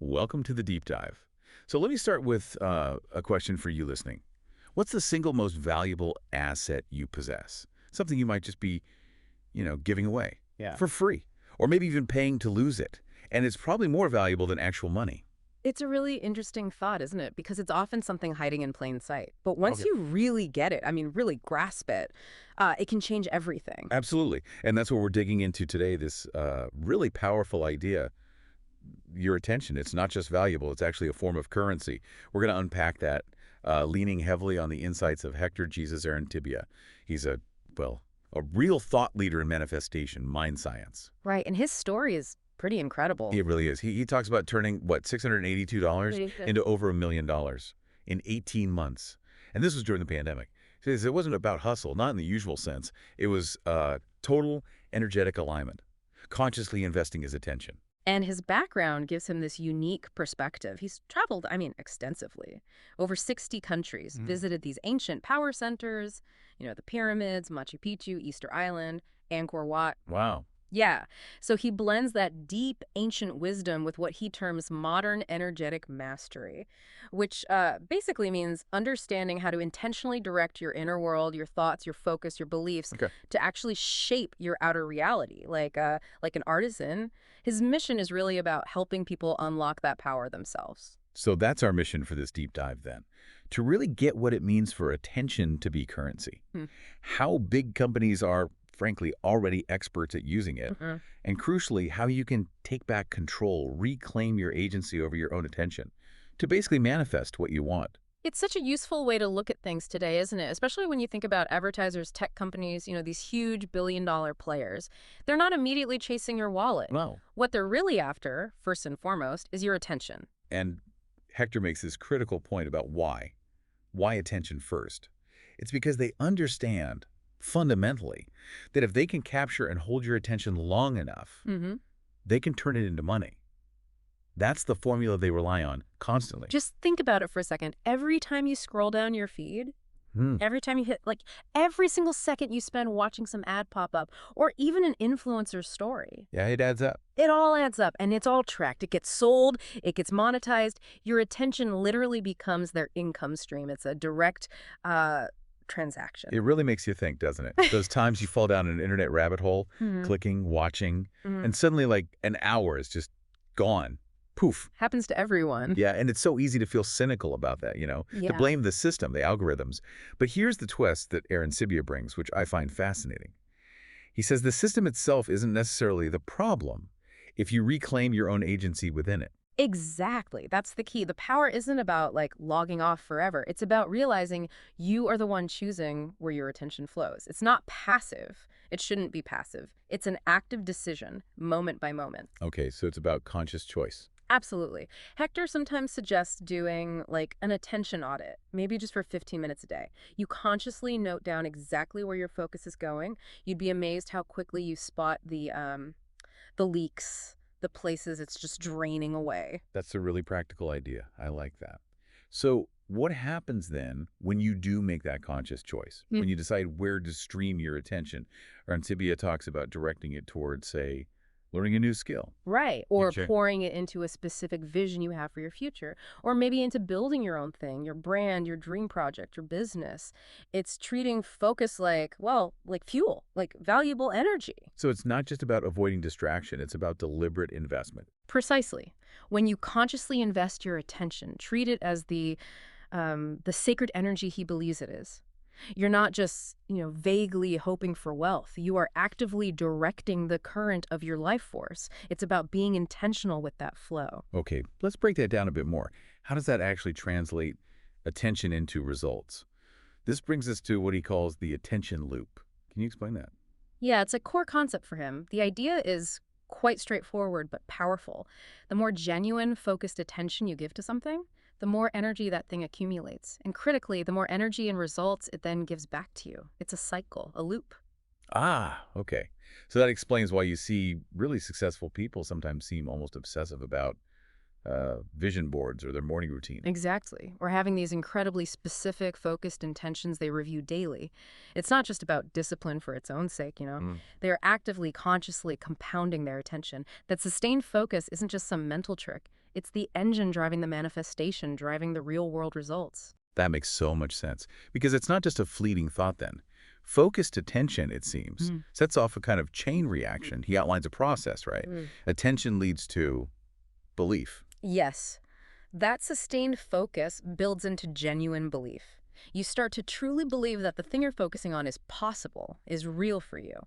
Welcome to the deep dive. So let me start with a question for you listening. What's the single most valuable asset you possess? Something you might just be, giving away Yeah. for free, or maybe even paying to lose it. And it's probably more valuable than actual money. It's a really interesting thought, isn't it? Because it's often something hiding in plain sight. But once Okay. you really get it, I mean, really grasp it, it can change everything. Absolutely. And that's what we're digging into today, this really powerful idea, your attention. It's not just valuable, it's actually a form of currency. We're going to unpack that, leaning heavily on the insights of Hector Jesus Arencibia. He's a real thought leader in manifestation, mind science. Right. And his story is pretty incredible. It really is. He talks about turning, $682 into over $1 million in 18 months. And this was during the pandemic. He says it wasn't about hustle, not in the usual sense. It was total energetic alignment, consciously investing his attention. And his background gives him this unique perspective. He's traveled, I mean, extensively. Over 60 countries, visited these ancient power centers, the pyramids, Machu Picchu, Easter Island, Angkor Wat. Wow. Yeah. So he blends that deep ancient wisdom with what he terms modern energetic mastery, which basically means understanding how to intentionally direct your inner world, your thoughts, your focus, your beliefs to actually shape your outer reality. Like an artisan, his mission is really about helping people unlock that power themselves. So that's our mission for this deep dive then, to really get what it means for attention to be currency, how big companies are frankly already experts at using it, and crucially, how you can take back control, reclaim your agency over your own attention to basically manifest what you want. It's such a useful way to look at things today, isn't it? Especially when you think about advertisers, tech companies, these huge billion-dollar players. They're not immediately chasing your wallet. No. What they're really after, first and foremost, is your attention. And Hector makes this critical point about why. Why attention first? It's because they understand fundamentally that if they can capture and hold your attention long enough, they can turn it into money. That's the formula they rely on constantly. Just think about it for a second. Every time you scroll down your feed, every time you hit, every single second you spend watching some ad pop up, or even an influencer's story. Yeah, it adds up. It all adds up, and it's all tracked. It gets sold, it gets monetized. Your attention literally becomes their income stream. It's a direct transaction. It really makes you think, doesn't it? Those times you fall down an internet rabbit hole, clicking, watching, and suddenly an hour is just gone. Poof. Happens to everyone. Yeah, and it's so easy to feel cynical about that, to blame the system, the algorithms. But here's the twist that Arencibia brings, which I find fascinating. He says the system itself isn't necessarily the problem if you reclaim your own agency within it. Exactly. That's the key. The power isn't about logging off forever. It's about realizing you are the one choosing where your attention flows. It's not passive. It shouldn't be passive. It's an active decision, moment by moment. Okay, so it's about conscious choice. Absolutely. Hector sometimes suggests doing an attention audit, maybe just for 15 minutes a day. You consciously note down exactly where your focus is going. You'd be amazed how quickly you spot the leaks, the places it's just draining away. That's a really practical idea. I like that. So what happens then when you do make that conscious choice, when you decide where to stream your attention? Arencibia talks about directing it towards, say, learning a new skill. Right. Or pouring it into a specific vision you have for your future. Or maybe into building your own thing, your brand, your dream project, your business. It's treating focus like fuel, like valuable energy. So it's not just about avoiding distraction. It's about deliberate investment. Precisely. When you consciously invest your attention, treat it as the sacred energy he believes it is. You're not just, vaguely hoping for wealth. You are actively directing the current of your life force. It's about being intentional with that flow. Okay, let's break that down a bit more. How does that actually translate attention into results? This brings us to what he calls the attention loop. Can you explain that? Yeah, it's a core concept for him. The idea is quite straightforward but powerful. The more genuine, focused attention you give to something, the more energy that thing accumulates. And critically, the more energy and results it then gives back to you. It's a cycle, a loop. Ah, okay. So that explains why you see really successful people sometimes seem almost obsessive about vision boards or their morning routine. Exactly. Or having these incredibly specific, focused intentions they review daily. It's not just about discipline for its own sake, They are actively, consciously compounding their attention. That sustained focus isn't just some mental trick. It's the engine driving the manifestation, driving the real-world results. That makes so much sense. Because it's not just a fleeting thought then. Focused attention, it seems, Mm. sets off a kind of chain reaction. He outlines a process, right? Mm. Attention leads to belief. Yes. That sustained focus builds into genuine belief. You start to truly believe that the thing you're focusing on is possible, is real for you.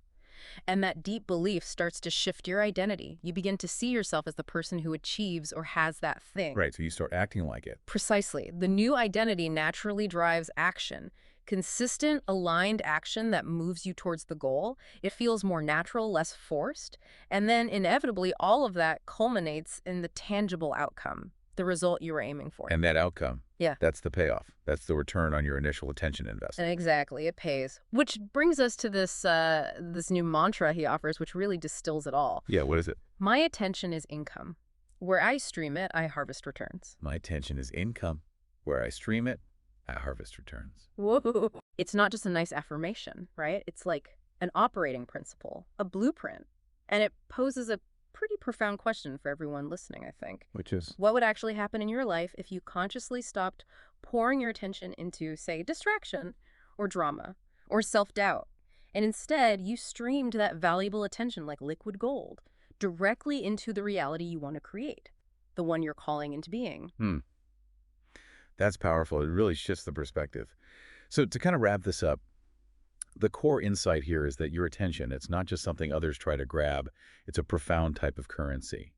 And that deep belief starts to shift your identity. You begin to see yourself as the person who achieves or has that thing. Right, so you start acting like it. Precisely. The new identity naturally drives action. Consistent, aligned action that moves you towards the goal. It feels more natural, less forced. And then inevitably, all of that culminates in the tangible outcome, the result you were aiming for. And that outcome, Yeah. that's the payoff. That's the return on your initial attention investment. Exactly, it pays. Which brings us to this new mantra he offers, which really distills it all. Yeah, what is it? My attention is income. Where I stream it, I harvest returns. My attention is income. Where I stream it, I harvest returns. Whoa. It's not just a nice affirmation, right? It's like an operating principle, a blueprint. And it poses a pretty profound question for everyone listening, I think. Which is? What would actually happen in your life if you consciously stopped pouring your attention into, say, distraction or drama or self-doubt, and instead you streamed that valuable attention like liquid gold directly into the reality you want to create, the one you're calling into being? That's powerful. It really shifts the perspective. So to kind of wrap this up, the core insight here is that your attention, it's not just something others try to grab. It's a profound type of currency.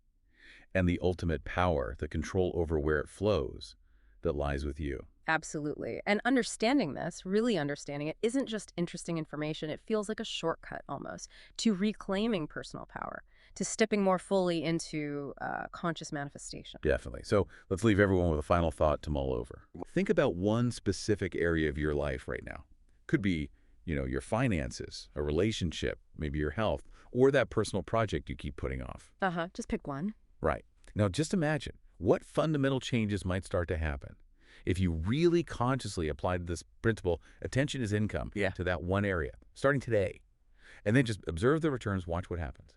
And the ultimate power, the control over where it flows, that lies with you. Absolutely. And understanding this, really understanding it, isn't just interesting information. It feels like a shortcut almost to reclaiming personal power, to stepping more fully into conscious manifestation. Definitely. So let's leave everyone with a final thought to mull over. Think about one specific area of your life right now. Could be, your finances, a relationship, maybe your health, or that personal project you keep putting off. Just pick one. Right. Now just imagine what fundamental changes might start to happen if you really consciously applied this principle, attention is income, to that one area, starting today. And then just observe the returns, watch what happens.